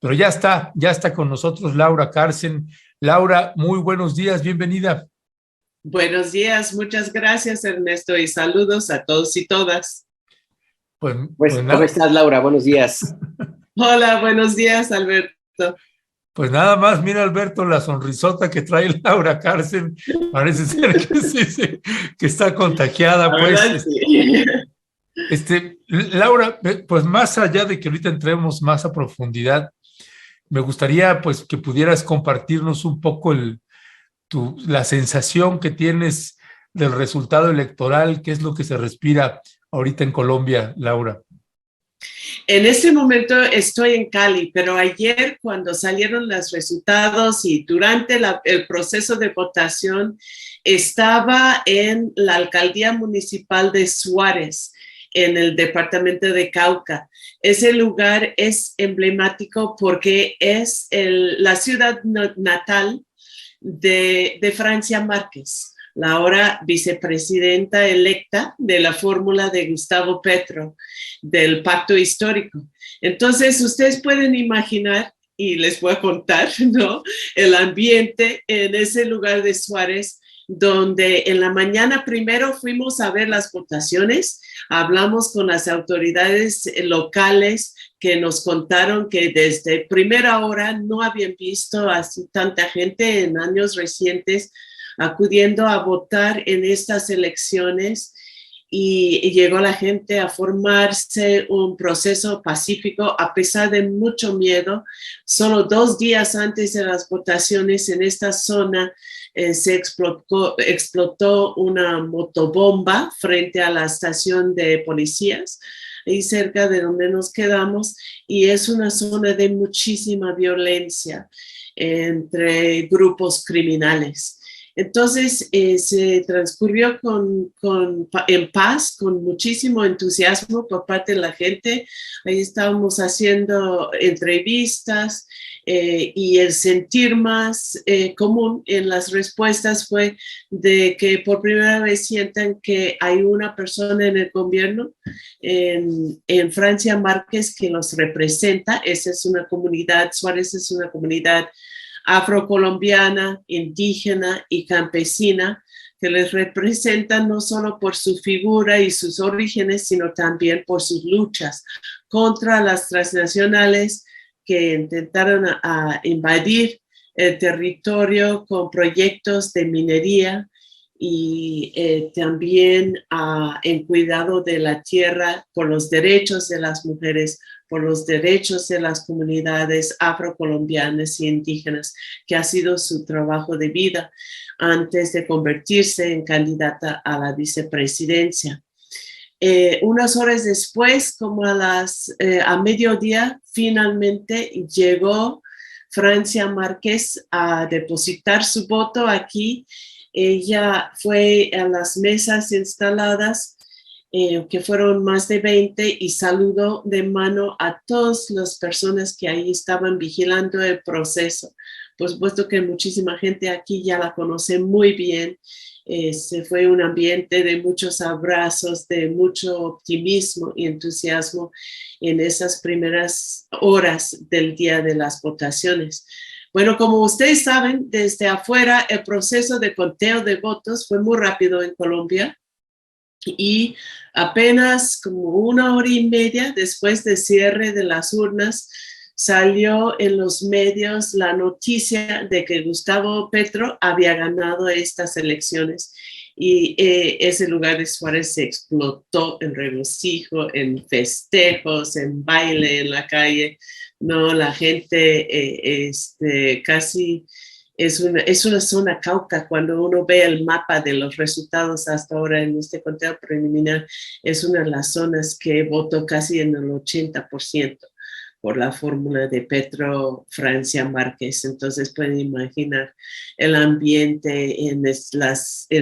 Pero ya está con nosotros Laura Carsen. Laura, muy buenos días, bienvenida. Buenos días, muchas gracias Ernesto y saludos a todos y todas. Pues, Pues, pues, ¿cómo estás, Laura? Buenos días. Hola, buenos días Alberto. pues nada más, mira Alberto, la sonrisota que trae Laura Carsen, parece ser que sí, que está contagiada, La pues. verdad, sí. Laura, pues más allá de que ahorita entremos más a profundidad, me gustaría pues que pudieras compartirnos un poco la sensación que tienes del resultado electoral, qué es lo que se respira ahorita en Colombia, Laura. En este momento estoy en Cali, pero ayer cuando salieron los resultados y durante el proceso de votación estaba en la alcaldía municipal de Suárez, en el departamento de Cauca. Ese lugar es emblemático porque es la ciudad natal de Francia Márquez, la ahora vicepresidenta electa de la fórmula de Gustavo Petro, del pacto histórico. Entonces, ustedes pueden imaginar, y les voy a contar, ¿no?, el ambiente en ese lugar de Suárez, donde en la mañana primero fuimos a ver las votaciones, hablamos con las autoridades locales que nos contaron que desde primera hora no habían visto así tanta gente en años recientes acudiendo a votar en estas elecciones, y llegó la gente a formarse un proceso pacífico a pesar de mucho miedo. Solo 2 días antes de las votaciones en esta zona se explotó una motobomba frente a la estación de policías, ahí cerca de donde nos quedamos, y es una zona de muchísima violencia entre grupos criminales. Entonces se transcurrió en paz, con muchísimo entusiasmo por parte de la gente. Ahí estábamos haciendo entrevistas y el sentir más común en las respuestas fue de que por primera vez sientan que hay una persona en el gobierno, en Francia Márquez, que los representa. Esa es una comunidad, Suárez es una comunidad afrocolombiana, indígena y campesina, que les representan no solo por su figura y sus orígenes, sino también por sus luchas contra las transnacionales que intentaron invadir el territorio con proyectos de minería, y también en cuidado de la tierra, por los derechos de las mujeres, por los derechos de las comunidades afrocolombianas y indígenas, que ha sido su trabajo de vida antes de convertirse en candidata a la vicepresidencia. Unas horas después, como a mediodía, finalmente llegó Francia Márquez a depositar su voto aquí. Ella fue a las mesas instaladas, que fueron más de 20, y saludó de mano a todas las personas que ahí estaban vigilando el proceso. Por supuesto que muchísima gente aquí ya la conoce muy bien. Se fue un ambiente de muchos abrazos, de mucho optimismo y entusiasmo en esas primeras horas del día de las votaciones. Bueno, como ustedes saben, desde afuera el proceso de conteo de votos fue muy rápido en Colombia, y apenas como 1 hora y media después del cierre de las urnas salió en los medios la noticia de que Gustavo Petro había ganado estas elecciones, y ese lugar de Suárez se explotó en regocijo, en festejos, en baile en la calle. No, la gente casi es una zona Cauca. Cuando uno ve el mapa de los resultados hasta ahora en este conteo preliminar, es una de las zonas que votó casi en el 80% por la fórmula de Petro Francia Márquez. Entonces pueden imaginar el ambiente en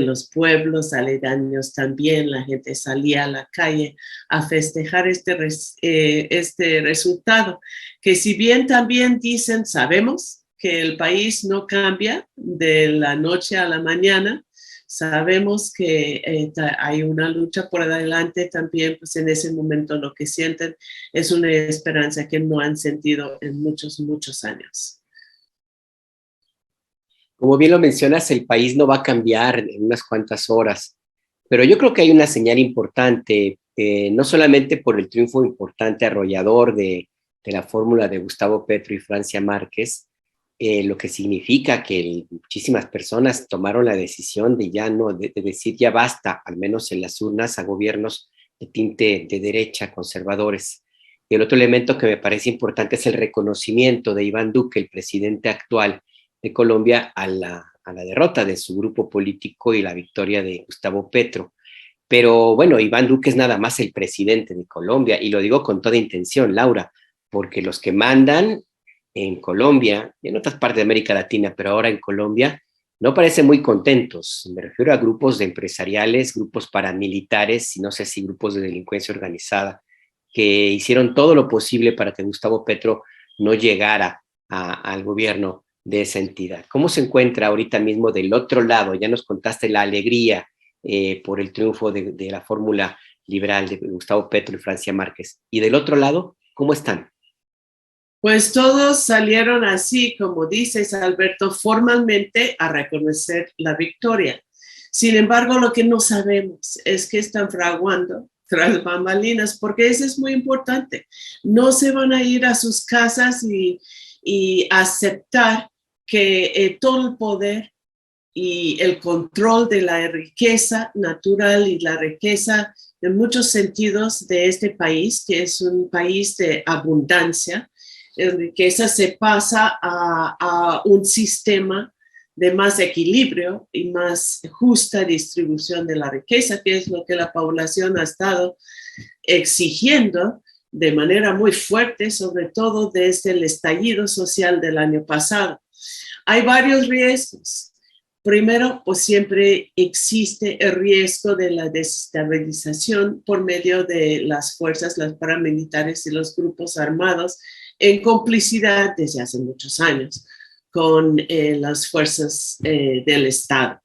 los pueblos aledaños también. La gente salía a la calle a festejar este resultado, que si bien también dicen, sabemos que el país no cambia de la noche a la mañana, Sabemos que hay una lucha por adelante también, pues en ese momento lo que sienten es una esperanza que no han sentido en muchos, muchos años. Como bien lo mencionas, el país no va a cambiar en unas cuantas horas, pero yo creo que hay una señal importante, no solamente por el triunfo importante, arrollador de la fórmula de Gustavo Petro y Francia Márquez, lo que significa que muchísimas personas tomaron la decisión de ya no, de decir ya basta, al menos en las urnas, a gobiernos de tinte de derecha, conservadores. Y el otro elemento que me parece importante es el reconocimiento de Iván Duque, el presidente actual de Colombia, a la derrota de su grupo político y la victoria de Gustavo Petro. Pero bueno, Iván Duque es nada más el presidente de Colombia, y lo digo con toda intención, Laura, porque los que mandan en Colombia y en otras partes de América Latina, pero ahora en Colombia, no parecen muy contentos. Me refiero a grupos de empresariales, grupos paramilitares y no sé si grupos de delincuencia organizada, que hicieron todo lo posible para que Gustavo Petro no llegara al gobierno de esa entidad. ¿Cómo se encuentra ahorita mismo del otro lado? Ya nos contaste la alegría por el triunfo de la fórmula liberal de Gustavo Petro y Francia Márquez. Y del otro lado, ¿cómo están? Pues todos salieron así, como dices, Alberto, formalmente a reconocer la victoria. Sin embargo, lo que no sabemos es que están fraguando tras bambalinas, porque eso es muy importante. No se van a ir a sus casas y aceptar que todo el poder y el control de la riqueza natural y la riqueza en muchos sentidos de este país, que es un país de abundancia, en riqueza, se pasa a un sistema de más equilibrio y más justa distribución de la riqueza, que es lo que la población ha estado exigiendo de manera muy fuerte, sobre todo desde el estallido social del año pasado. Hay varios riesgos. Primero, pues siempre existe el riesgo de la desestabilización por medio de las fuerzas, las paramilitares y los grupos armados en complicidad desde hace muchos años con las fuerzas del Estado.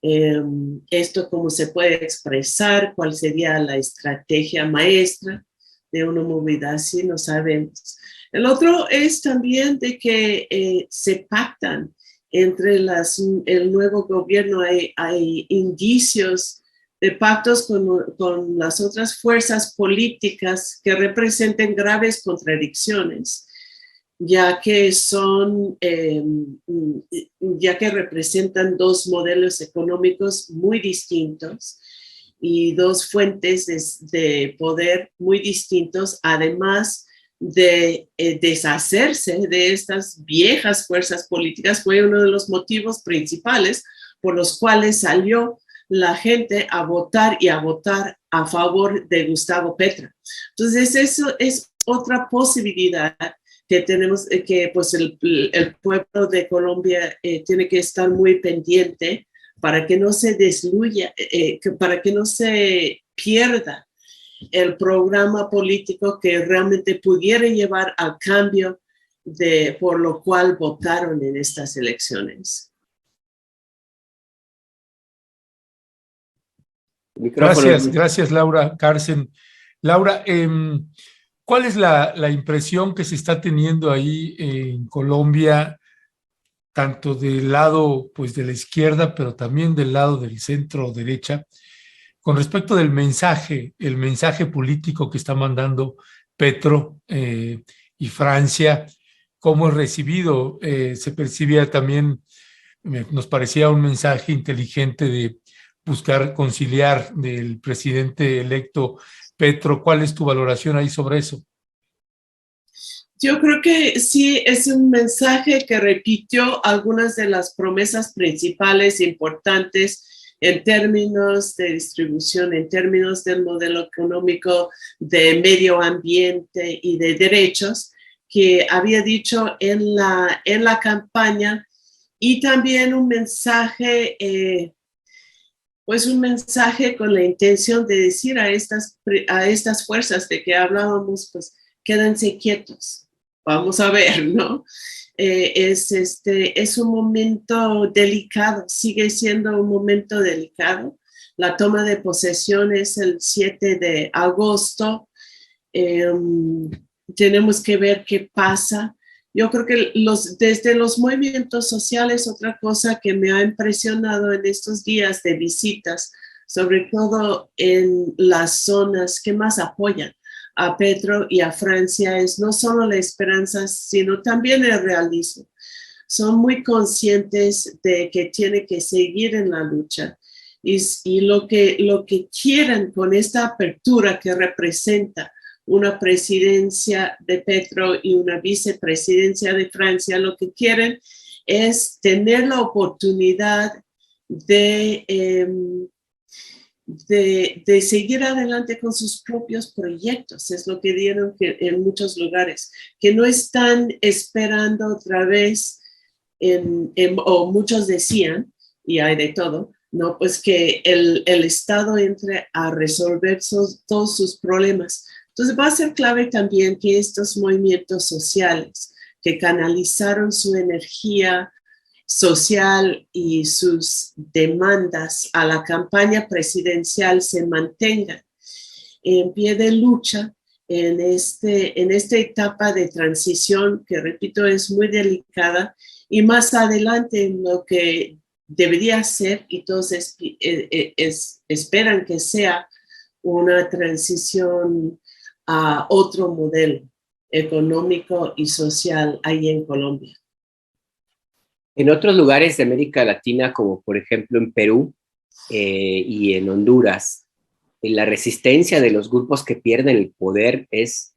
Esto cómo se puede expresar, cuál sería la estrategia maestra de una movida así, no sabemos. El otro es también de que se pactan entre el nuevo gobierno, hay indicios de pactos con las otras fuerzas políticas que representen graves contradicciones, ya que representan dos modelos económicos muy distintos y dos fuentes de poder muy distintos, además de deshacerse de estas viejas fuerzas políticas. Fue uno de los motivos principales por los cuales salió la gente a votar a favor de Gustavo Petro. Entonces, eso es otra posibilidad que tenemos, que pues el pueblo de Colombia tiene que estar muy pendiente para que no se desluya, para que no se pierda el programa político que realmente pudiera llevar al cambio por lo cual votaron en estas elecciones. Gracias, Laura Carsen. Laura, ¿cuál es la impresión que se está teniendo ahí en Colombia, tanto del lado pues, de la izquierda, pero también del lado del centro derecha, con respecto del mensaje, el mensaje político que está mandando Petro y Francia? ¿Cómo es recibido? Se percibía también, nos parecía un mensaje inteligente de buscar conciliar del presidente electo Petro. ¿Cuál es tu valoración ahí sobre eso? Yo creo que sí, es un mensaje que repitió algunas de las promesas principales importantes en términos de distribución, en términos del modelo económico, de medio ambiente y de derechos, que había dicho en la campaña, y también un mensaje pues un mensaje con la intención de decir a estas fuerzas de que hablábamos, pues quédense quietos, vamos a ver, ¿no? Es un momento delicado, sigue siendo un momento delicado. La toma de posesión es el 7 de agosto. Tenemos que ver qué pasa. Yo creo que desde los movimientos sociales, otra cosa que me ha impresionado en estos días de visitas, sobre todo en las zonas que más apoyan a Petro y a Francia, es no solo la esperanza, sino también el realismo. Son muy conscientes de que tiene que seguir en la lucha y lo que quieren con esta apertura que representa una presidencia de Petro y una vicepresidencia de Francia, lo que quieren es tener la oportunidad de seguir adelante con sus propios proyectos. Es lo que dieron en muchos lugares, que no están esperando otra vez, o muchos decían, y hay de todo, ¿no? Pues que el Estado entre a resolver todos sus problemas. Entonces va a ser clave también que estos movimientos sociales que canalizaron su energía social y sus demandas a la campaña presidencial se mantengan en pie de lucha en esta etapa de transición que, repito, es muy delicada, y más adelante en lo que debería ser, y todos esperan que sea una transición a otro modelo económico y social ahí en Colombia. En otros lugares de América Latina, como por ejemplo en Perú y en Honduras, la resistencia de los grupos que pierden el poder es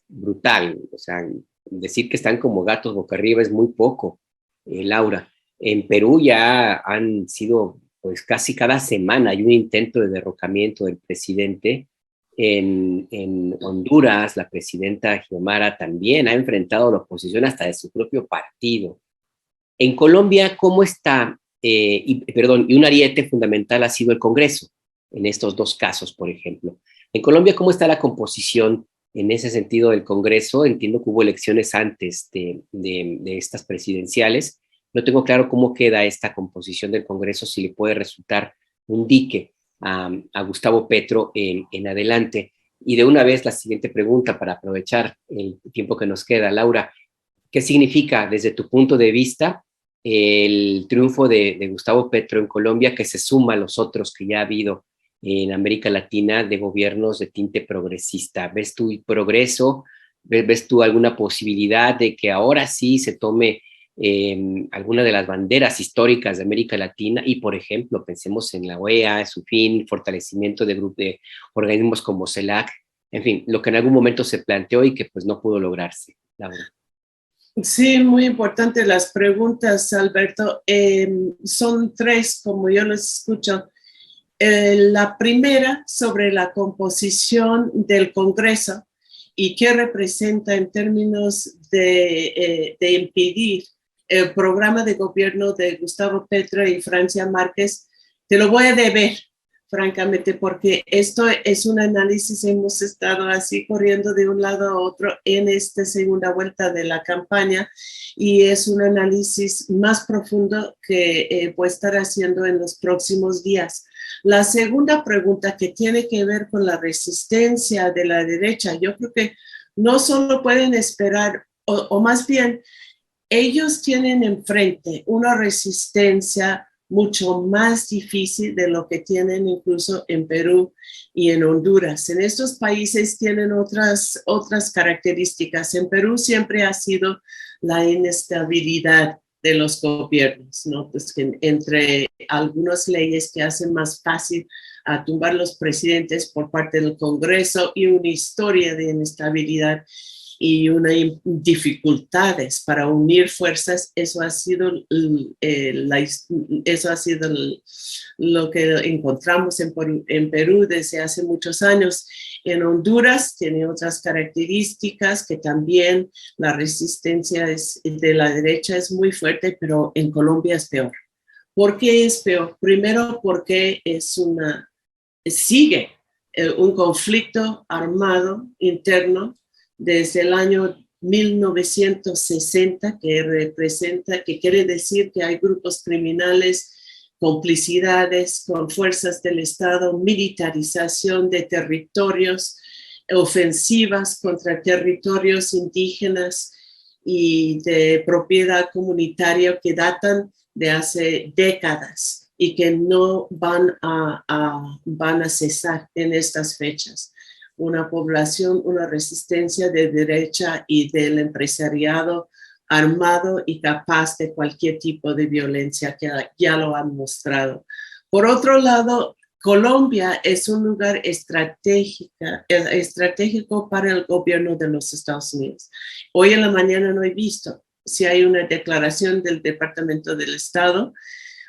brutal. O sea, decir que están como gatos boca arriba es muy poco, Laura. En Perú ya han sido, pues casi cada semana hay un intento de derrocamiento del presidente. En Honduras, la presidenta Xiomara también ha enfrentado la oposición hasta de su propio partido. En Colombia, ¿cómo está? Y un ariete fundamental ha sido el Congreso, en estos dos casos, por ejemplo. En Colombia, ¿cómo está la composición en ese sentido del Congreso? Entiendo que hubo elecciones antes de estas presidenciales. No tengo claro cómo queda esta composición del Congreso, si le puede resultar un dique a Gustavo Petro en adelante. Y de una vez la siguiente pregunta para aprovechar el tiempo que nos queda, Laura. ¿Qué significa desde tu punto de vista el triunfo de Gustavo Petro en Colombia, que se suma a los otros que ya ha habido en América Latina de gobiernos de tinte progresista? ¿Ves tú progreso? ¿Ves tú alguna posibilidad de que ahora sí se tome alguna de las banderas históricas de América Latina? Y, por ejemplo, pensemos en la OEA, su fin, fortalecimiento de organismos como CELAC, en fin, lo que en algún momento se planteó y que pues no pudo lograrse, Laura. Sí, muy importante las preguntas, Alberto. Son tres, como yo los escucho. La primera, sobre la composición del Congreso y qué representa en términos de impedir el programa de gobierno de Gustavo Petro y Francia Márquez. Te lo voy a deber, francamente, porque esto es un análisis, hemos estado así corriendo de un lado a otro en esta segunda vuelta de la campaña, y es un análisis más profundo que voy a estar haciendo en los próximos días. La segunda pregunta, que tiene que ver con la resistencia de la derecha, yo creo que no solo pueden esperar, o más bien, ellos tienen enfrente una resistencia mucho más difícil de lo que tienen incluso en Perú y en Honduras. En estos países tienen otras características. En Perú siempre ha sido la inestabilidad de los gobiernos, ¿no? Pues que entre algunas leyes que hacen más fácil a tumbar los presidentes por parte del Congreso y una historia de inestabilidad y unas dificultades para unir fuerzas, eso ha sido lo que encontramos en Perú desde hace muchos años. En Honduras tiene otras características, que también la resistencia de la derecha es muy fuerte, pero en Colombia es peor. ¿Por qué es peor? Primero, porque sigue un conflicto armado interno desde el año 1960, que quiere decir que hay grupos criminales, complicidades con fuerzas del Estado, militarización de territorios, ofensivas contra territorios indígenas y de propiedad comunitaria que datan de hace décadas y que no van a cesar en estas fechas. Una población, una resistencia de derecha y del empresariado armado y capaz de cualquier tipo de violencia, que ya lo han mostrado. Por otro lado, Colombia es un lugar estratégico para el gobierno de los Estados Unidos. Hoy en la mañana no he visto si hay una declaración del Departamento del Estado.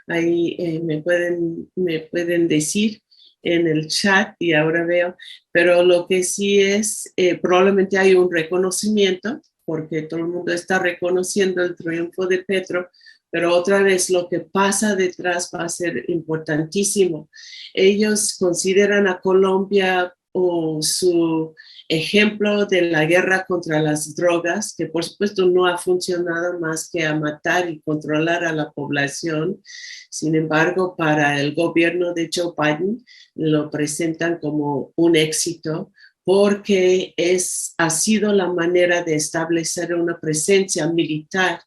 Ahí me pueden decir en el chat y ahora veo, pero lo que sí es, probablemente hay un reconocimiento, porque todo el mundo está reconociendo el triunfo de Petro, pero otra vez lo que pasa detrás va a ser importantísimo. Ellos consideran a Colombia su ejemplo de la guerra contra las drogas, que por supuesto no ha funcionado más que a matar y controlar a la población. Sin embargo, para el gobierno de Joe Biden lo presentan como un éxito, porque ha sido la manera de establecer una presencia militar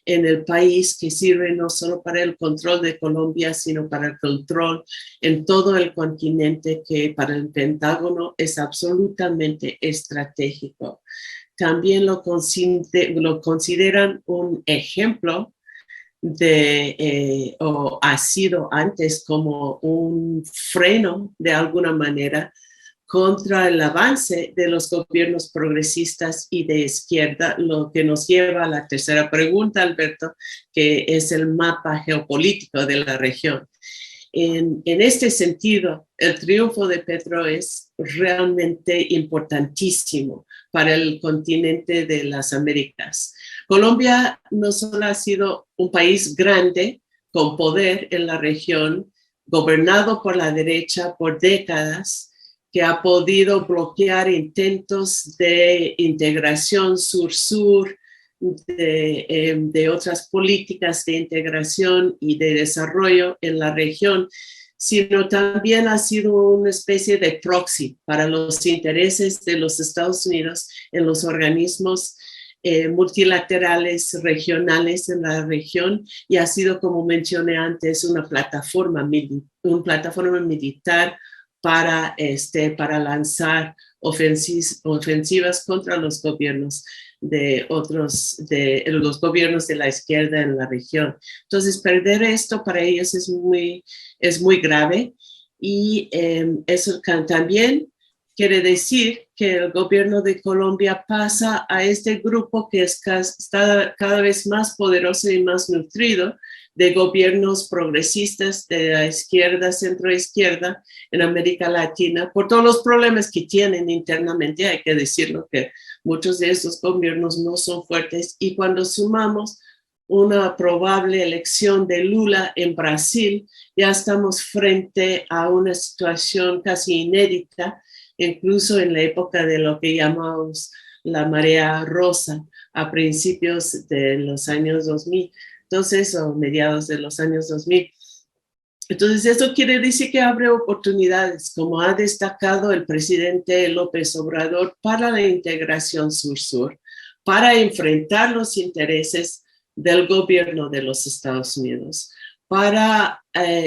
en el país que sirve no solo para el control de Colombia, sino para el control en todo el continente, que para el Pentágono es absolutamente estratégico. También lo consideran un ejemplo o ha sido antes como un freno de alguna manera contra el avance de los gobiernos progresistas y de izquierda, lo que nos lleva a la tercera pregunta, Alberto, que es el mapa geopolítico de la región. En este sentido, el triunfo de Petro es realmente importantísimo para el continente de las Américas. Colombia no solo ha sido un país grande con poder en la región, gobernado por la derecha por décadas, que ha podido bloquear intentos de integración sur-sur, de otras políticas de integración y de desarrollo en la región, sino también ha sido una especie de proxy para los intereses de los Estados Unidos en los organismos multilaterales regionales en la región, y ha sido, como mencioné antes, una plataforma militar para lanzar ofensivas contra los gobiernos los gobiernos de la izquierda en la región. Entonces, perder esto para ellos es muy grave, y eso también quiere decir que el gobierno de Colombia pasa a este grupo que está cada vez más poderoso y más nutrido de gobiernos progresistas de la izquierda, centroizquierda en América Latina, por todos los problemas que tienen internamente. Hay que decirlo, que muchos de esos gobiernos no son fuertes, y cuando sumamos una probable elección de Lula en Brasil, ya estamos frente a una situación casi inédita, incluso en la época de lo que llamamos la marea rosa, a principios de los años 2000. Entonces, o mediados de los años 2000. Entonces, eso quiere decir que abre oportunidades, como ha destacado el presidente López Obrador, para la integración sur-sur, para enfrentar los intereses del gobierno de los Estados Unidos, para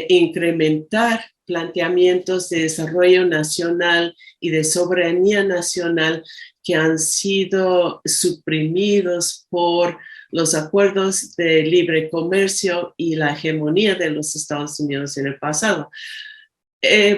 incrementar planteamientos de desarrollo nacional y de soberanía nacional que han sido suprimidos por los acuerdos de libre comercio y la hegemonía de los Estados Unidos en el pasado.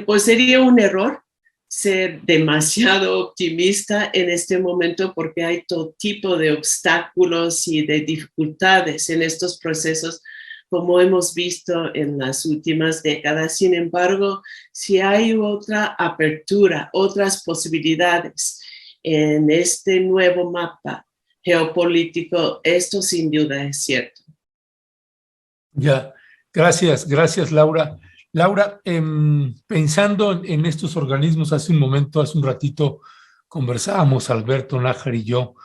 Pues sería un error ser demasiado optimista en este momento, porque hay todo tipo de obstáculos y de dificultades en estos procesos, como hemos visto en las últimas décadas. Sin embargo, si hay otra apertura, otras posibilidades en este nuevo mapa geopolítico, esto sin duda es cierto. Ya, gracias, Laura. Laura, pensando en estos organismos, hace un ratito conversábamos, Alberto Nájar y yo,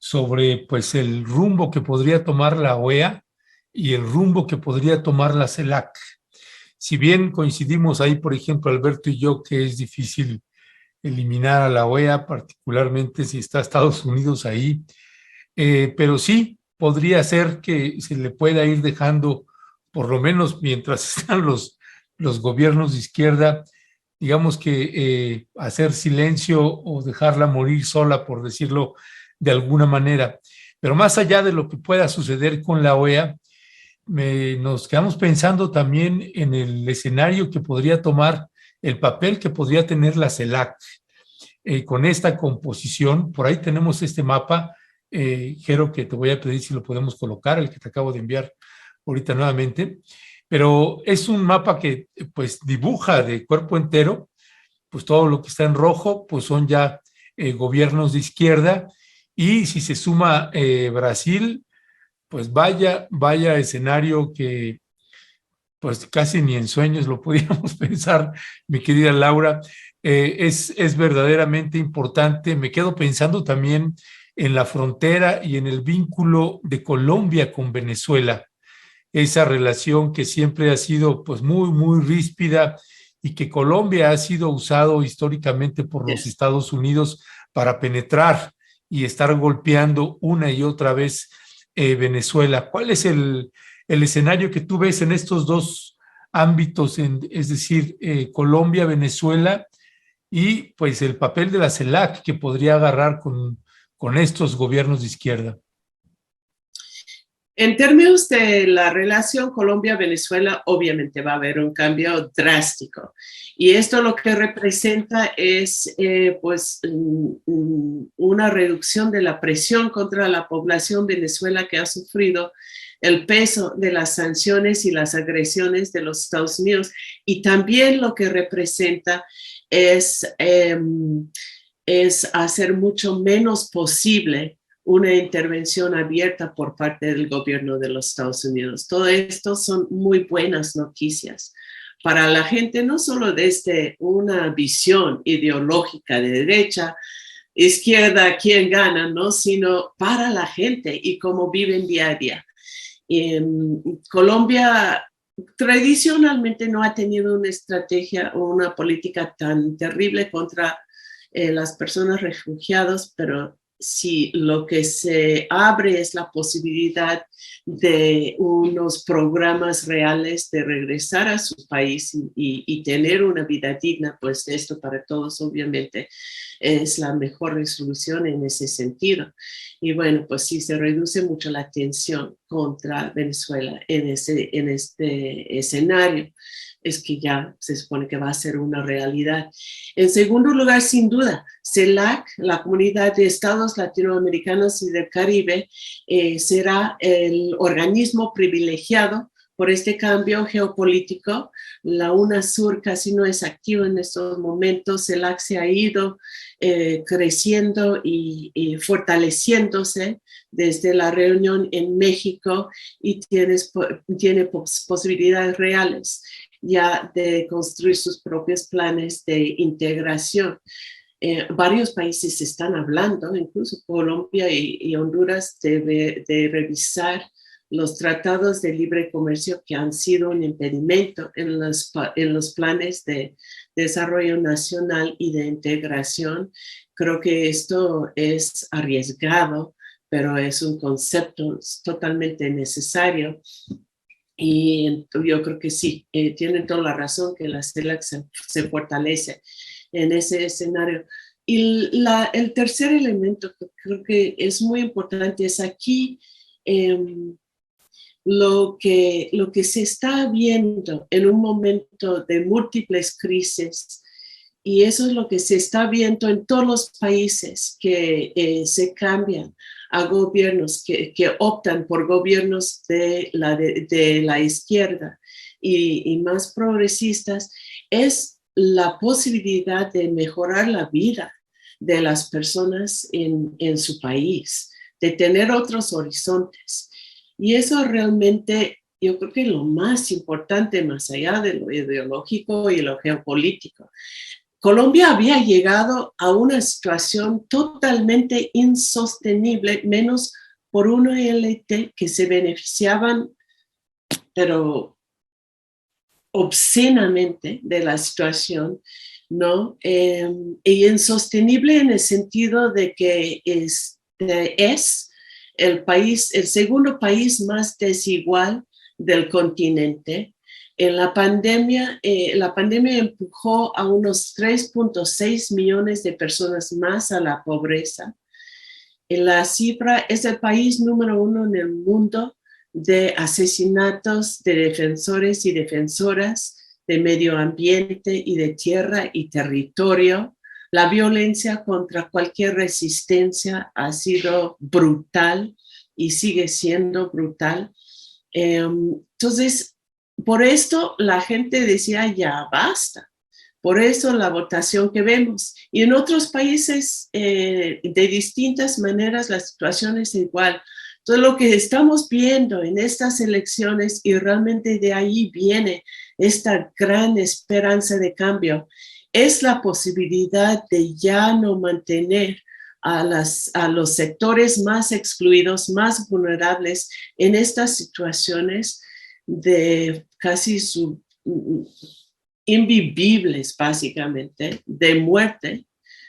sobre pues el rumbo que podría tomar la OEA y el rumbo que podría tomar la CELAC. Si bien coincidimos ahí, por ejemplo, Alberto y yo, que es difícil eliminar a la OEA, particularmente si está Estados Unidos ahí, pero sí podría ser que se le pueda ir dejando, por lo menos mientras están los gobiernos de izquierda, digamos que hacer silencio o dejarla morir sola, por decirlo de alguna manera. Pero más allá de lo que pueda suceder con la OEA, nos quedamos pensando también en el escenario que podría tomar, el papel que podría tener la CELAC con esta composición. Por ahí tenemos este mapa, Jero, que te voy a pedir si lo podemos colocar, el que te acabo de enviar ahorita nuevamente, pero es un mapa que pues dibuja de cuerpo entero, pues todo lo que está en rojo, pues son ya gobiernos de izquierda, y si se suma Brasil, pues vaya escenario que pues casi ni en sueños lo podíamos pensar, mi querida Laura. Es verdaderamente importante. Me quedo pensando también en la frontera y en el vínculo de Colombia con Venezuela, esa relación que siempre ha sido pues muy ríspida y que Colombia ha sido usado históricamente por los Estados Unidos para penetrar y estar golpeando una y otra vez Venezuela. ¿Cuál es el escenario que tú ves en estos dos ámbitos, es decir, Colombia, Venezuela, y pues el papel de la CELAC que podría agarrar con estos gobiernos de izquierda? En términos de la relación Colombia-Venezuela, obviamente va a haber un cambio drástico. Y esto lo que representa es pues una reducción de la presión contra la población Venezuela que ha sufrido el peso de las sanciones y las agresiones de los Estados Unidos. Y también lo que representa es hacer mucho menos posible una intervención abierta por parte del gobierno de los Estados Unidos. Todo esto son muy buenas noticias para la gente, no solo desde una visión ideológica de derecha, izquierda, quién gana, ¿no? Sino para la gente y cómo viven día a día. Colombia tradicionalmente no ha tenido una estrategia o una política tan terrible contra las personas refugiadas, pero si lo que se abre es la posibilidad de unos programas reales de regresar a su país y tener una vida digna, pues esto para todos obviamente es la mejor resolución en ese sentido. Y bueno, pues sí, se reduce mucho la tensión contra Venezuela en este escenario. Es que ya se supone que va a ser una realidad. En segundo lugar, sin duda, CELAC, la Comunidad de Estados Latinoamericanos y del Caribe, será el organismo privilegiado por este cambio geopolítico. La UNASUR casi no es activa en estos momentos. CELAC se ha ido creciendo y fortaleciéndose desde la reunión en México y tiene posibilidades reales ya de construir sus propios planes de integración. Varios países están hablando, incluso Colombia y Honduras, de revisar los tratados de libre comercio que han sido un impedimento en los planes de desarrollo nacional y de integración. Creo que esto es arriesgado, pero es un concepto totalmente necesario. Y yo creo que sí, tienen toda la razón que la CELAC se fortalece en ese escenario. Y el tercer elemento que creo que es muy importante es aquí lo que se está viendo en un momento de múltiples crisis, y eso es lo que se está viendo en todos los países que se cambian a gobiernos que optan por gobiernos de la izquierda y más progresistas, es la posibilidad de mejorar la vida de las personas en su país, de tener otros horizontes. Y eso realmente, yo creo que lo más importante, más allá de lo ideológico y lo geopolítico. Colombia había llegado a una situación totalmente insostenible, menos por una élite que se beneficiaban, pero obscenamente de la situación, ¿no? Y insostenible en el sentido de que es el segundo país más desigual del continente. En la pandemia empujó a unos 3.6 millones de personas más a la pobreza. La cifra es el país número 1 en el mundo de asesinatos de defensores y defensoras de medio ambiente y de tierra y territorio. La violencia contra cualquier resistencia ha sido brutal y sigue siendo brutal. Entonces, por esto la gente decía, ya basta. Por eso la votación que vemos. Y en otros países, de distintas maneras, la situación es igual. Entonces, lo que estamos viendo en estas elecciones, y realmente de ahí viene esta gran esperanza de cambio, es la posibilidad de ya no mantener a los sectores más excluidos, más vulnerables en estas situaciones de casi invivibles, básicamente, de muerte,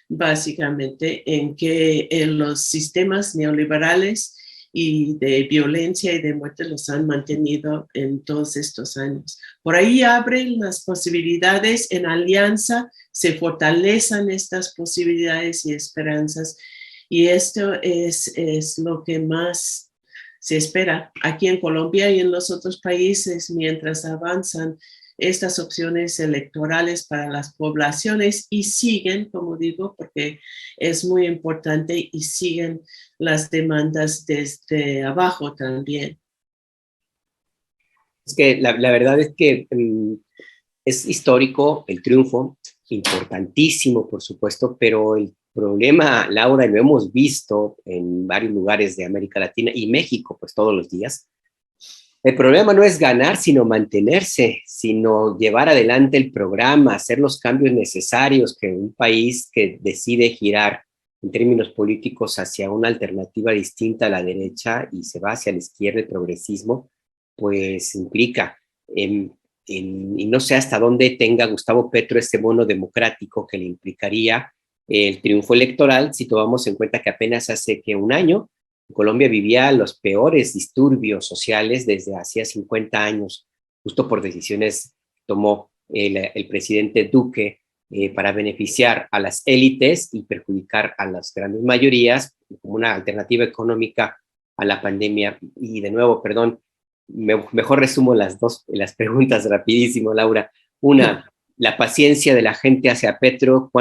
básicamente, en que los sistemas neoliberales y de violencia y de muerte los han mantenido en todos estos años. Por ahí abren las posibilidades, en alianza se fortalecen estas posibilidades y esperanzas, y esto es lo que más se espera aquí en Colombia y en los otros países mientras avanzan estas opciones electorales para las poblaciones y siguen, como digo, porque es muy importante, y siguen las demandas desde abajo también. Es que la verdad es que es histórico el triunfo, importantísimo, por supuesto, pero el problema, Laura, y lo hemos visto en varios lugares de América Latina y México, pues todos los días. El problema no es ganar, sino mantenerse, sino llevar adelante el programa, hacer los cambios necesarios que un país que decide girar en términos políticos hacia una alternativa distinta a la derecha y se va hacia la izquierda, el progresismo, pues implica, y no sé hasta dónde tenga Gustavo Petro ese bono democrático que le implicaría el triunfo electoral, si tomamos en cuenta que apenas hace que un año Colombia vivía los peores disturbios sociales desde hacía 50 años, justo por decisiones que tomó el presidente Duque para beneficiar a las élites y perjudicar a las grandes mayorías como una alternativa económica a la pandemia. Y de nuevo, perdón, mejor resumo las preguntas rapidísimo, Laura. Una, la paciencia de la gente hacia Petro,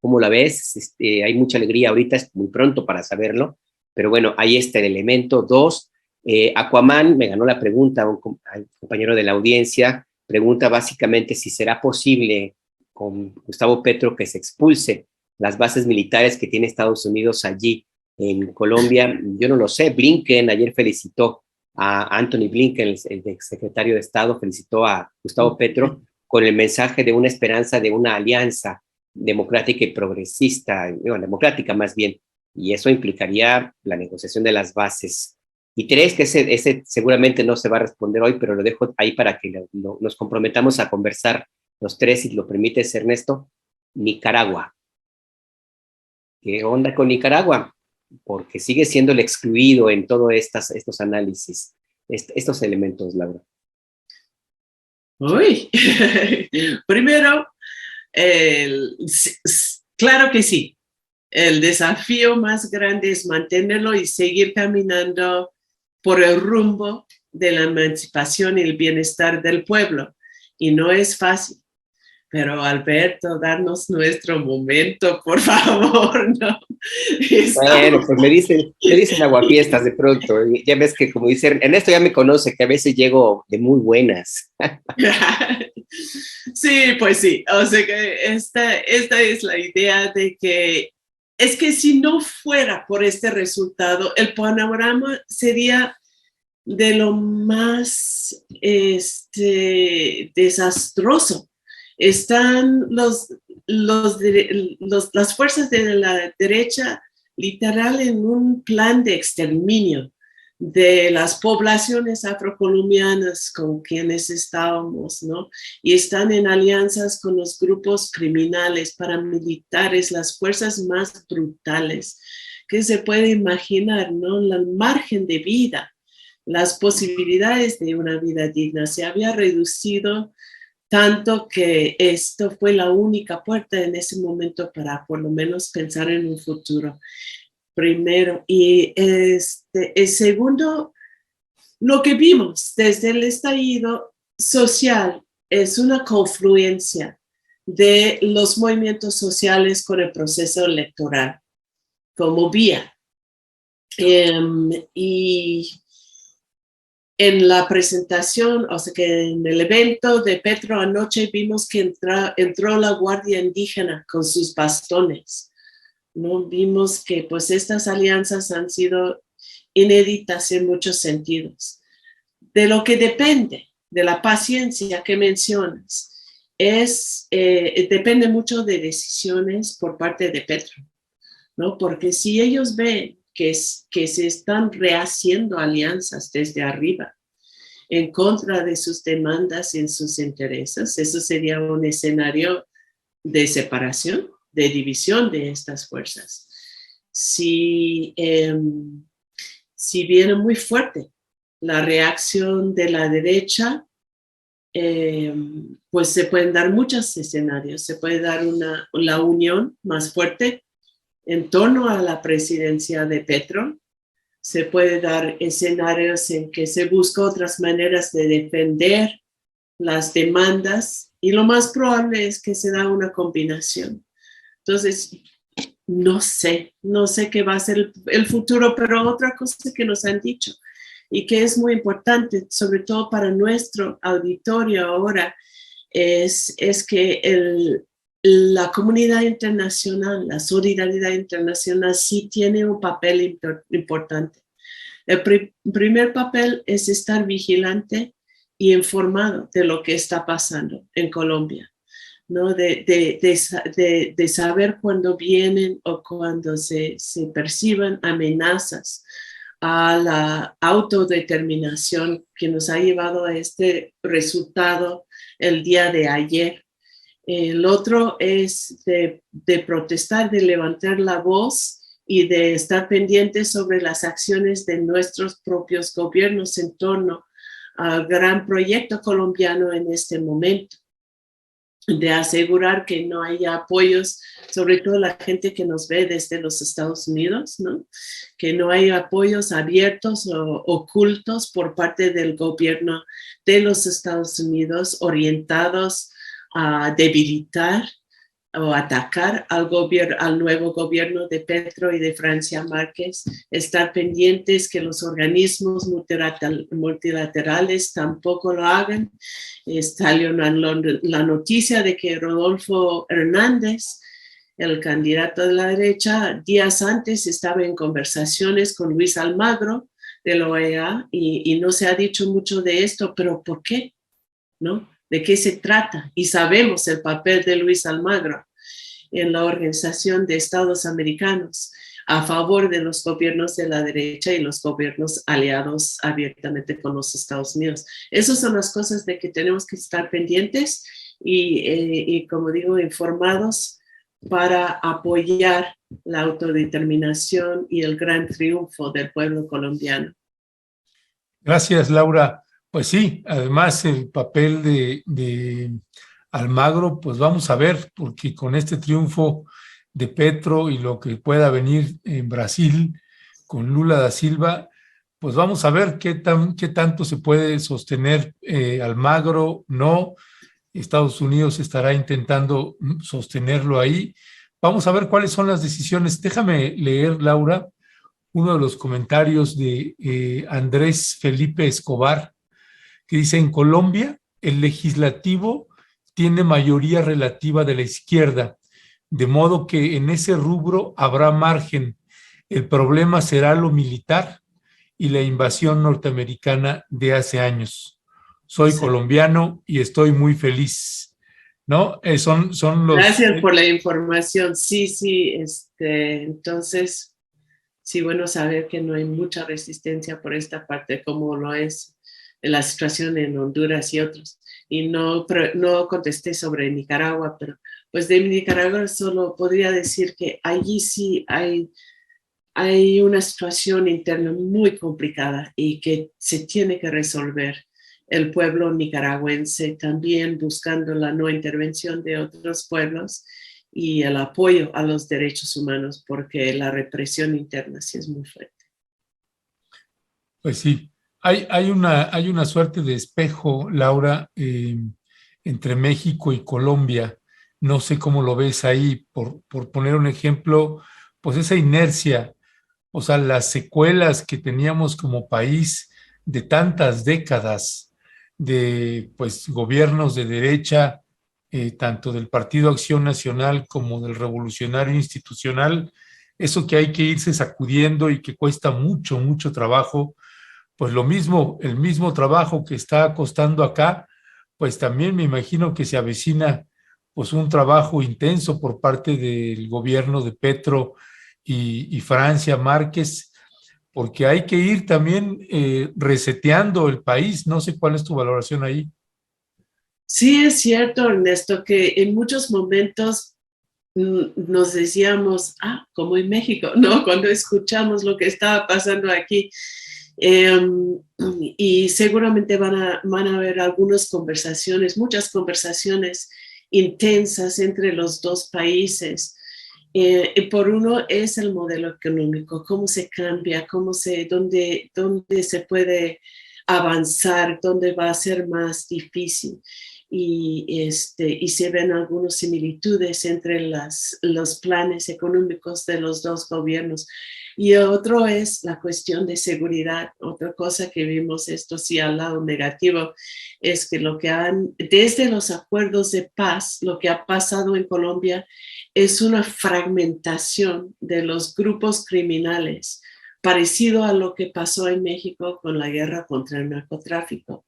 ¿cómo la ves? Hay mucha alegría ahorita, es muy pronto para saberlo. Pero bueno, ahí está el elemento. Dos, Aquaman me ganó la pregunta, un compañero de la audiencia, pregunta básicamente si será posible con Gustavo Petro que se expulse las bases militares que tiene Estados Unidos allí en Colombia. Yo no lo sé. Blinken ayer felicitó a Anthony Blinken, el exsecretario de Estado, felicitó a Gustavo Petro con el mensaje de una esperanza de una alianza democrática y progresista, bueno, democrática más bien, y eso implicaría la negociación de las bases. Y tres, que ese seguramente no se va a responder hoy, pero lo dejo ahí para que nos comprometamos a conversar los tres, si lo permites, Ernesto. Nicaragua. ¿Qué onda con Nicaragua? Porque sigue siendo el excluido en todos estos análisis, estos elementos, Laura. Uy, primero, claro que sí. El desafío más grande es mantenerlo y seguir caminando por el rumbo de la emancipación y el bienestar del pueblo. Y no es fácil. Pero Alberto, darnos nuestro momento, por favor, ¿no? Bueno, pues me dicen aguafiestas de pronto. Ya ves que, como dicen, Ernesto ya me conoce, que a veces llego de muy buenas. Sí, pues sí. O sea que esta es la idea de que es que si no fuera por este resultado, el panorama sería de lo más desastroso. Están las fuerzas de la derecha literal en un plan de exterminio de las poblaciones afrocolombianas con quienes estábamos, ¿no? Y están en alianzas con los grupos criminales, paramilitares, las fuerzas más brutales que se puede imaginar, ¿no? El margen de vida, las posibilidades de una vida digna se había reducido tanto que esto fue la única puerta en ese momento para por lo menos pensar en un futuro. Primero, y el segundo, lo que vimos desde el estallido social es una confluencia de los movimientos sociales con el proceso electoral como vía. Y en la presentación, o sea que en el evento de Petro anoche vimos que entró la Guardia Indígena con sus bastones, ¿no? Vimos que pues estas alianzas han sido inéditas en muchos sentidos. De lo que depende, de la paciencia que mencionas, depende mucho de decisiones por parte de Petro, ¿no? Porque si ellos ven que se están rehaciendo alianzas desde arriba en contra de sus demandas y en sus intereses, eso sería un escenario de separación, de división de estas fuerzas. Si viene muy fuerte la reacción de la derecha, pues se pueden dar muchos escenarios. Se puede dar la unión más fuerte en torno a la presidencia de Petro. Se puede dar escenarios en que se busca otras maneras de defender las demandas y lo más probable es que se da una combinación. Entonces, no sé qué va a ser el futuro, pero otra cosa que nos han dicho y que es muy importante, sobre todo para nuestro auditorio ahora, es que la comunidad internacional, la solidaridad internacional sí tiene un papel importante. El primer papel es estar vigilante y informado de lo que está pasando en Colombia, ¿no? De saber cuando vienen o cuando se perciban amenazas a la autodeterminación que nos ha llevado a este resultado el día de ayer. El otro es de protestar, de levantar la voz y de estar pendientes sobre las acciones de nuestros propios gobiernos en torno al gran proyecto colombiano en este momento, de asegurar que no haya apoyos, sobre todo la gente que nos ve desde los Estados Unidos, ¿no? Que no haya apoyos abiertos o ocultos por parte del gobierno de los Estados Unidos orientados a debilitar o atacar al nuevo gobierno de Petro y de Francia Márquez, estar pendientes que los organismos multilaterales tampoco lo hagan. Salió la noticia de que Rodolfo Hernández, el candidato de la derecha, días antes estaba en conversaciones con Luis Almagro de la OEA y no se ha dicho mucho de esto, pero ¿por qué? ¿No? ¿De qué se trata? Y sabemos el papel de Luis Almagro en la Organización de Estados Americanos a favor de los gobiernos de la derecha y los gobiernos aliados abiertamente con los Estados Unidos. Esas son las cosas de que tenemos que estar pendientes y como digo, informados para apoyar la autodeterminación y el gran triunfo del pueblo colombiano. Gracias, Laura. Pues sí, además el papel de Almagro, pues vamos a ver, porque con este triunfo de Petro y lo que pueda venir en Brasil con Lula da Silva, pues vamos a ver qué tanto se puede sostener Almagro, no. Estados Unidos estará intentando sostenerlo ahí. Vamos a ver cuáles son las decisiones. Déjame leer, Laura, uno de los comentarios de Andrés Felipe Escobar, que dice: en Colombia, el legislativo tiene mayoría relativa de la izquierda, de modo que en ese rubro habrá margen. El problema será lo militar y la invasión norteamericana de hace años. Soy colombiano y estoy muy feliz. ¿no? Son los... Gracias por la información. Sí, sí, entonces, sí, bueno saber que no hay mucha resistencia por esta parte, como lo es la situación en Honduras y otros. Y no contesté sobre Nicaragua, pero pues de Nicaragua solo podría decir que allí sí hay una situación interna muy complicada y que se tiene que resolver. El pueblo nicaragüense también buscando la no intervención de otros pueblos y el apoyo a los derechos humanos, porque la represión interna sí es muy fuerte. Pues sí, hay una suerte de espejo, Laura, entre México y Colombia. No sé cómo lo ves ahí, por poner un ejemplo, pues esa inercia, o sea, las secuelas que teníamos como país de tantas décadas de pues gobiernos de derecha, tanto del Partido Acción Nacional como del Revolucionario Institucional, eso que hay que irse sacudiendo y que cuesta mucho, mucho trabajo, pues lo mismo, el mismo trabajo que está costando acá, pues también me imagino que se avecina pues un trabajo intenso por parte del gobierno de Petro y Francia Márquez, porque hay que ir también reseteando el país. No sé cuál es tu valoración ahí. Sí, es cierto, Ernesto, que en muchos momentos nos decíamos, como en México, ¿no? Cuando escuchamos lo que estaba pasando aquí. Y seguramente van a haber algunas conversaciones, muchas conversaciones intensas entre los dos países. Por uno es el modelo económico, cómo se cambia, dónde se puede avanzar, dónde va a ser más difícil. Y se ven algunas similitudes entre los planes económicos de los dos gobiernos. Y otro es la cuestión de seguridad. Otra cosa que vimos, esto sí al lado negativo, es que desde los acuerdos de paz, lo que ha pasado en Colombia es una fragmentación de los grupos criminales, parecido a lo que pasó en México con la guerra contra el narcotráfico.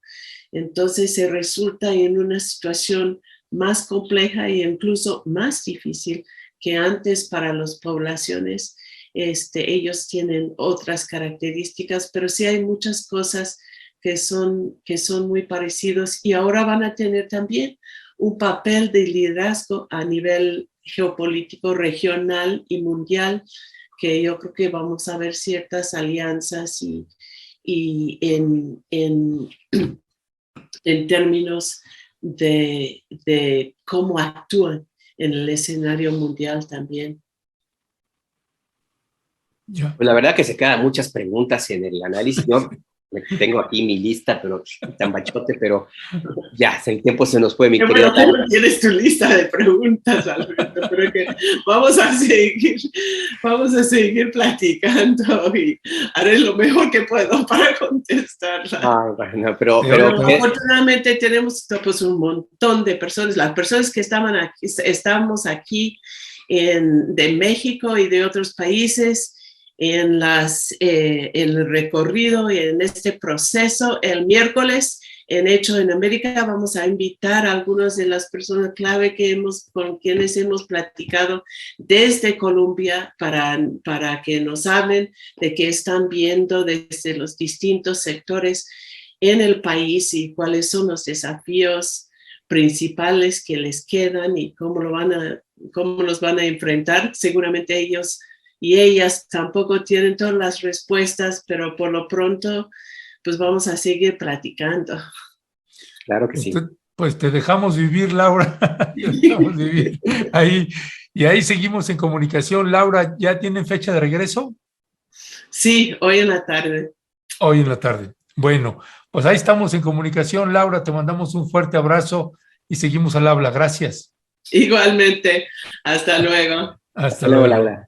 Entonces se resulta en una situación más compleja e incluso más difícil que antes para las poblaciones. Ellos tienen otras características, pero sí hay muchas cosas que son muy parecidos y ahora van a tener también un papel de liderazgo a nivel geopolítico regional y mundial, que yo creo que vamos a ver ciertas alianzas y en términos de cómo actúan en el escenario mundial también. Pues la verdad que se quedan muchas preguntas en el análisis. Yo tengo aquí mi lista, pero tan bachote, pero ya, el tiempo se nos fue, mi querida. Bueno, tienes tu lista de preguntas, Alberto, pero que vamos a seguir platicando y haré lo mejor que puedo para contestarla. Bueno, pero afortunadamente tenemos pues, un montón de personas, las personas que estamos aquí de México y de otros países, en el recorrido y en este proceso. El miércoles en Hecho en América vamos a invitar a algunas de las personas clave con quienes hemos platicado desde Colombia para que nos hablen de qué están viendo desde los distintos sectores en el país y cuáles son los desafíos principales que les quedan y cómo los van a enfrentar. Seguramente ellos y ellas tampoco tienen todas las respuestas, pero por lo pronto, pues vamos a seguir platicando. Claro que sí. Pues te dejamos vivir, Laura. Te dejamos vivir ahí. Y ahí seguimos en comunicación. Laura, ¿ya tienen fecha de regreso? Sí, hoy en la tarde. Hoy en la tarde. Bueno, pues ahí estamos en comunicación, Laura. Te mandamos un fuerte abrazo y seguimos al habla. Gracias. Igualmente. Hasta luego. Hasta luego, Laura.